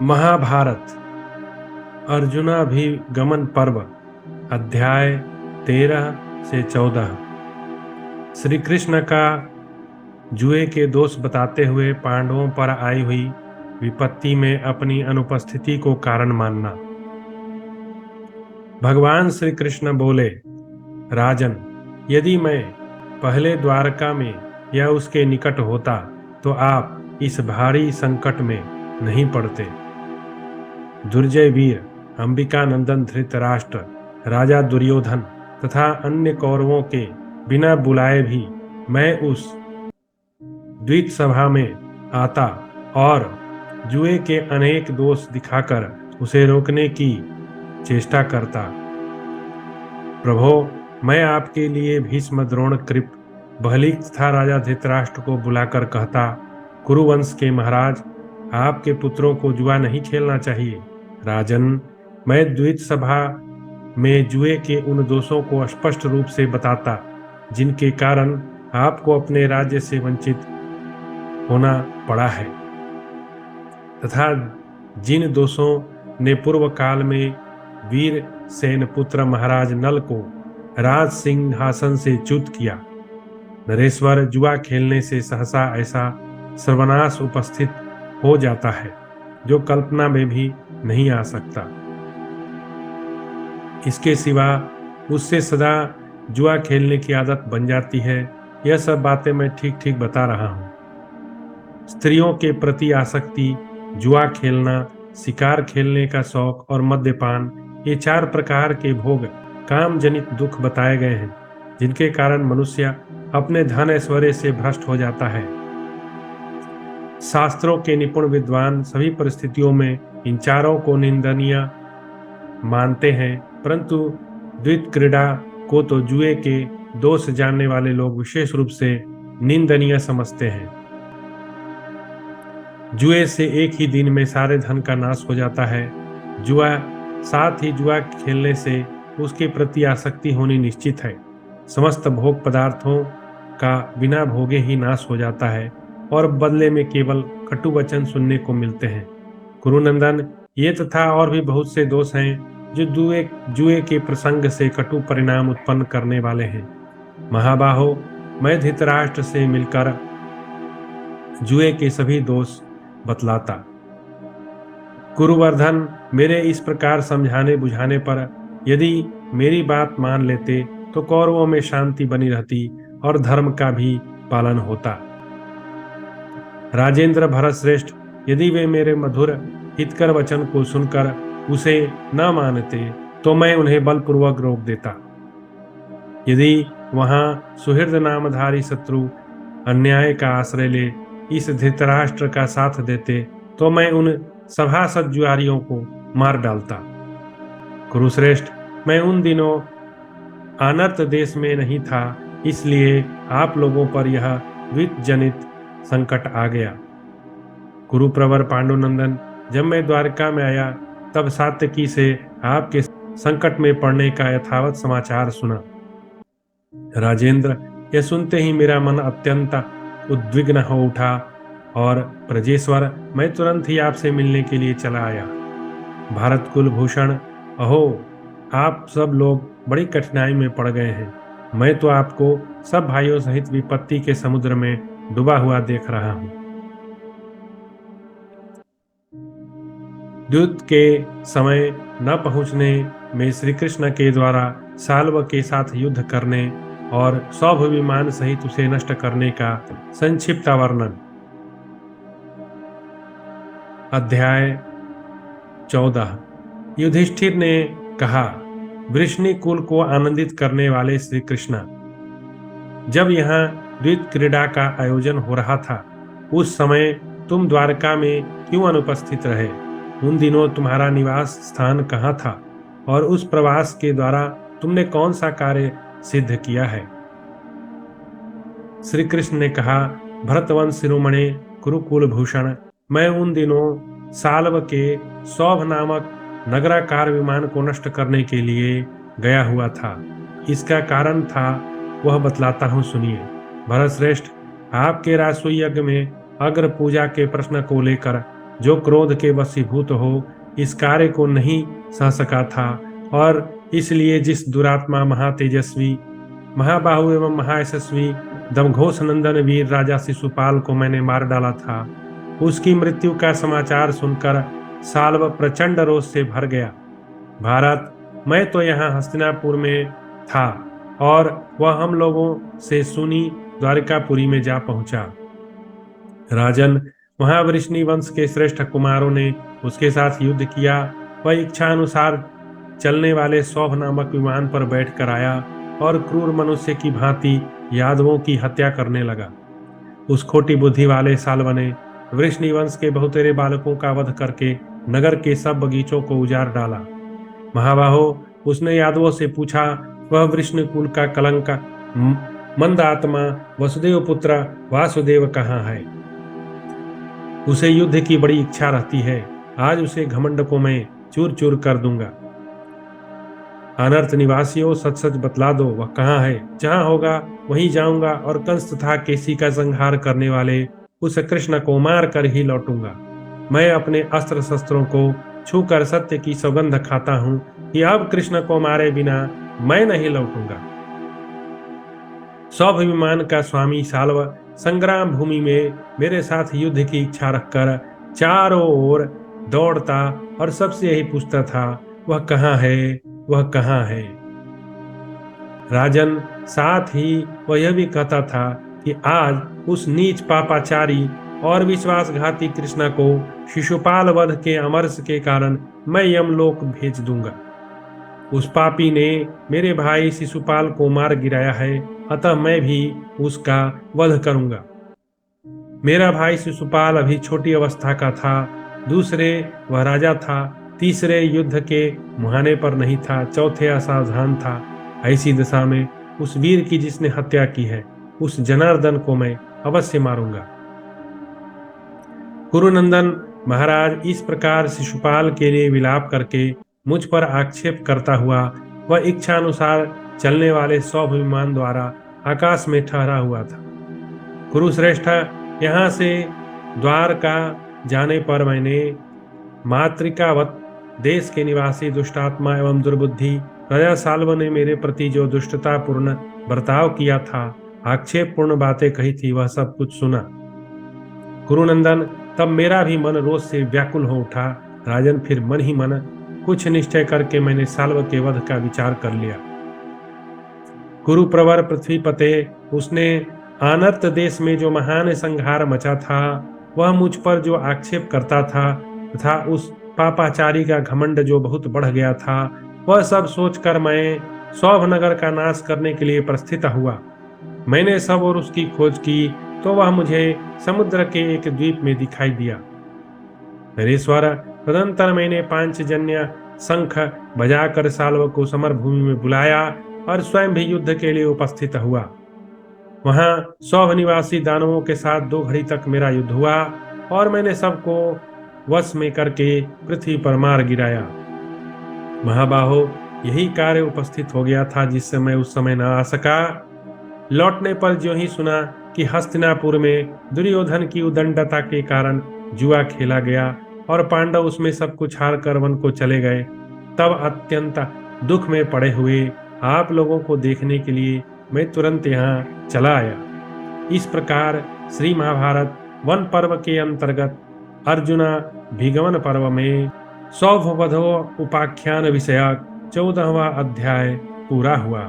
महाभारत अर्जुनाभिगमन पर्व अध्याय 13 से 14। श्री कृष्ण का जुए के दोष बताते हुए पांडवों पर आई हुई विपत्ति में अपनी अनुपस्थिति को कारण मानना। भगवान श्री कृष्ण बोले, राजन, यदि मैं पहले द्वारका में या उसके निकट होता तो आप इस भारी संकट में नहीं पड़ते। दुर्जय वीर अंबिका नंदन धृतराष्ट्र, राजा दुर्योधन तथा अन्य कौरवों के बिना बुलाए भी मैं उस द्वित सभा में आता और जुए के अनेक दोष दिखाकर उसे रोकने की चेष्टा करता। प्रभो, मैं आपके लिए भीष्म, द्रोण, कृप, बहलिक तथा राजा धृतराष्ट्र को बुलाकर कहता, कुरुवंश के महाराज, आपके पुत्रों को जुआ नहीं खेलना चाहिए। राजन, मैं द्वित सभा में जुए के उन दोषों को स्पष्ट रूप से बताता जिनके कारण आपको अपने राज्य से वंचित होना पड़ा है, तथा जिन दोषों ने पूर्व काल में वीर सेन पुत्र महाराज नल को राज सिंहासन से च्युत किया। नरेश्वर, जुआ खेलने से सहसा ऐसा सर्वनाश उपस्थित हो जाता है जो कल्पना में भी नहीं आ सकता। इसके सिवा उससे सदा जुआ खेलने की आदत बन जाती है। यह सब बातें मैं ठीक ठीक बता रहा हूँ। स्त्रियों के प्रति आसक्ति, जुआ खेलना, शिकार खेलने का शौक और मद्यपान, ये 4 प्रकार के भोग काम जनित दुख बताए गए हैं जिनके कारण मनुष्य अपने धन ऐश्वर्य से भ्रष्ट हो जाता है। शास्त्रों के निपुण विद्वान सभी परिस्थितियों में इन चारों को निंदनीय मानते हैं, परंतु द्वित क्रीड़ा को तो जुए के दोष जानने वाले लोग विशेष रूप से निंदनीय समझते हैं। जुए से एक ही दिन में सारे धन का नाश हो जाता है। साथ ही जुआ खेलने से उसके प्रति आसक्ति होनी निश्चित है। समस्त भोग पदार्थों का बिना भोगे ही नाश हो जाता है और बदले में केवल कटु वचन सुनने को मिलते हैं। कुरुनंदन, ये तथा और भी बहुत से दोष हैं जो जुए के प्रसंग से कटु परिणाम उत्पन्न करने वाले हैं। महाबाहो, मैं धृतराष्ट्र से मिलकर जुए के सभी दोष बतलाता। कुरुवर्धन, मेरे इस प्रकार समझाने बुझाने पर यदि मेरी बात मान लेते तो कौरवों में शांति बनी रहती और धर्म का भी पालन होता। राजेंद्र, भरत श्रेष्ठ, यदि वे मेरे मधुर हितकर वचन को सुनकर उसे न मानते तो मैं उन्हें बलपूर्वक रोक देता। यदि वहां सुहृद नामधारी शत्रु अन्याय का आश्रय ले इस धृतराष्ट्र का साथ देते तो मैं उन सभासद जुआरियों को मार डालता। कुरुश्रेष्ठ, मैं उन दिनों अनर्त देश में नहीं था, इसलिए आप लोगों पर यह द्वित जनित संकट आ गया। कुरुप्रवर पांडुनंदन, जब मैं द्वारका में आया तब सात्यकी से आपके संकट में पड़ने का यथावत समाचार सुना। राजेंद्र, यह सुनते ही मेरा मन अत्यंत उद्विग्न हो उठा और प्रजेश्वर, मैं तुरंत ही आपसे मिलने के लिए चला आया। भारत कुल भूषण, अहो, आप सब लोग बड़ी कठिनाई में पड़ गए हैं। मैं तो आपको सब भाइयों सहित विपत्ति के समुद्र में डूबा हुआ देख रहा हूं। द्यूत के समय न पहुंचने में श्री कृष्ण के द्वारा साल्व के साथ युद्ध करने और सौभ विमान सहित उसे नष्ट करने का संक्षिप्त वर्णन। अध्याय 14। युधिष्ठिर ने कहा, वृष्णि कुल को आनंदित करने वाले श्री कृष्ण, जब यहाँ द्वित क्रीड़ा का आयोजन हो रहा था उस समय तुम द्वारका में क्यों अनुपस्थित रहे? उन दिनों तुम्हारा निवास स्थान कहाँ था और उस प्रवास के द्वारा तुमने कौन सा कार्य सिद्ध किया है? श्री कृष्ण ने कहा, भरतवंश शिरोमणि, कुरुकुल भूषण, मैं उन दिनों साल्व के सौभ नामक नगराकार विमान को नष्ट करने के लिए गया हुआ था। इसका कारण था वह बतलाता हूँ, सुनिए। भरत श्रेष्ठ, आपके राजसूय यज्ञ में अग्र पूजा के प्रश्न को लेकर जो क्रोध के वशीभूत हो इस कार्य को नहीं सह सका था, और इसलिए जिस दुरात्मा महातेजस्वी, महाबाहु एवं महायशस्वी दमघोष नंदन वीर राजा शिशुपाल को मैंने मार डाला था, उसकी मृत्यु का समाचार सुनकर साल्व प्रचंड रोष से भर गया। भारत, मैं तो यहाँ हस्तिनापुर में था और वह हम लोगों से सुनी द्वारिकापुरी में जा पहुंचा। राजन, वहां वृष्णि वंश के श्रेष्ठ कुमारों ने उसके साथ युद्ध किया। वह इच्छा अनुसार चलने वाले सौभ नामक विमान पर बैठ कर आया और क्रूर मनुष्य की भांति यादवों की हत्या करने लगा। उस खोटी बुद्धि वाले साल्व ने वृष्णि वंश के बहुतेरे बालकों का वध करके नगर के सब बगीचों को उजाड़ डाला। महाबाहो, उसने यादवों से पूछा, वह वृष्णि कुल का कलंक मंद आत्मा वसुदेव पुत्र वासुदेव कहाँ है? उसे युद्ध की बड़ी इच्छा रहती है। आज उसे घमंड को मैं चूर चूर कर दूंगा। अनर्थ निवासियों, सच सच बतला दो, वह कहाँ है? जहां होगा वहीं जाऊंगा और कंस तथा केसी का संहार करने वाले उस कृष्ण को मार कर ही लौटूंगा। मैं अपने अस्त्र शस्त्रों को छूकर सत्य की सौगंध खाता हूं कि अब कृष्ण को मारे बिना मैं नहीं लौटूंगा। सौभिमान का स्वामी साल्व संग्राम भूमि में मेरे साथ युद्ध की इच्छा रखकर चारों ओर दौड़ता और सबसे यही पूछता था, वह कहाँ है, वह कहाँ है? राजन, साथ ही वह यह भी कहता था कि आज उस नीच पापाचारी और विश्वासघाती कृष्णा को शिशुपाल वध के अमरस के कारण मैं यमलोक भेज दूंगा। उस पापी ने मेरे भाई शिशुपाल को मार गिराया है, अतः मैं भी उसका वध करूंगा। मेरा भाई शिशुपाल अभी छोटी अवस्था का था, दूसरे वह राजा था, तीसरे युद्ध के मुहाने पर नहीं था, चौथे असावधान था। ऐसी दशा में उस वीर की जिसने हत्या की है, उस जनार्दन को मैं अवश्य मारूंगा। कुरुनंदन महाराज इस प्रकार शिशुपाल के लिए विलाप करके मुझ पर आक्षेप करता हुआ वह इच्छा अनुसार चलने वाले सौभ विमान द्वारा आकाश में ठहरा हुआ था। कुरुश्रेष्ठ, यहाँ से द्वारका जाने पर मैंने मातृकावत देश के निवासी दुष्टात्मा एवं दुर्बुद्धि राजा साल्व ने मेरे प्रति जो दुष्टतापूर्ण बर्ताव किया था, आक्षेपपूर्ण बातें कही थी, वह सब कुछ सुना। कुरुनंदन, तब मेरा भी मन रोष से व्याकुल हो उठा। राजन, फिर मन ही मन कुछ निश्चय करके मैंने साल्व के वध का विचार कर लिया। कुरुप्रवर पृथ्वीपते, उसने आनर्त देश में जो महान संहार मचा था, वह मुझ पर जो आक्षेप करता था तथा उस पापाचारी का घमंड जो बहुत बढ़ गया था, वह सब सोचकर मैं सौभ नगर का नाश करने के लिए प्रस्थित हुआ। मैंने सब और उसकी खोज की तो वह मुझे समुद्र के एक द्वीप में दिखाई दिया। नरेश्वर, तदंतर मैंने पांचजन्य शंख बजाकर साल्व को समर भूमि में बुलाया और स्वयं भी युद्ध के लिए उपस्थित हुआ। वहां सौभ निवासी दानवों के साथ 2 घड़ी तक मेरा युद्ध हुआ और मैंने सबको वश में करके पृथ्वी पर मार गिराया। महाबाहो, यही कार्य उपस्थित हो गया था जिससे मैं उस समय न आ सका। लौटने पर जो ही सुना कि हस्तिनापुर में दुर्योधन की उदंडता के कारण जुआ खेला गया और पांडव उसमें सब कुछ हार कर वन को चले गए, तब अत्यंत दुख में पड़े हुए आप लोगों को देखने के लिए मैं तुरंत यहाँ चला आया। इस प्रकार श्री महाभारत वन पर्व के अंतर्गत अर्जुना भिगमन पर्व में सौभवधो उपाख्यान विषयक 14वां अध्याय पूरा हुआ।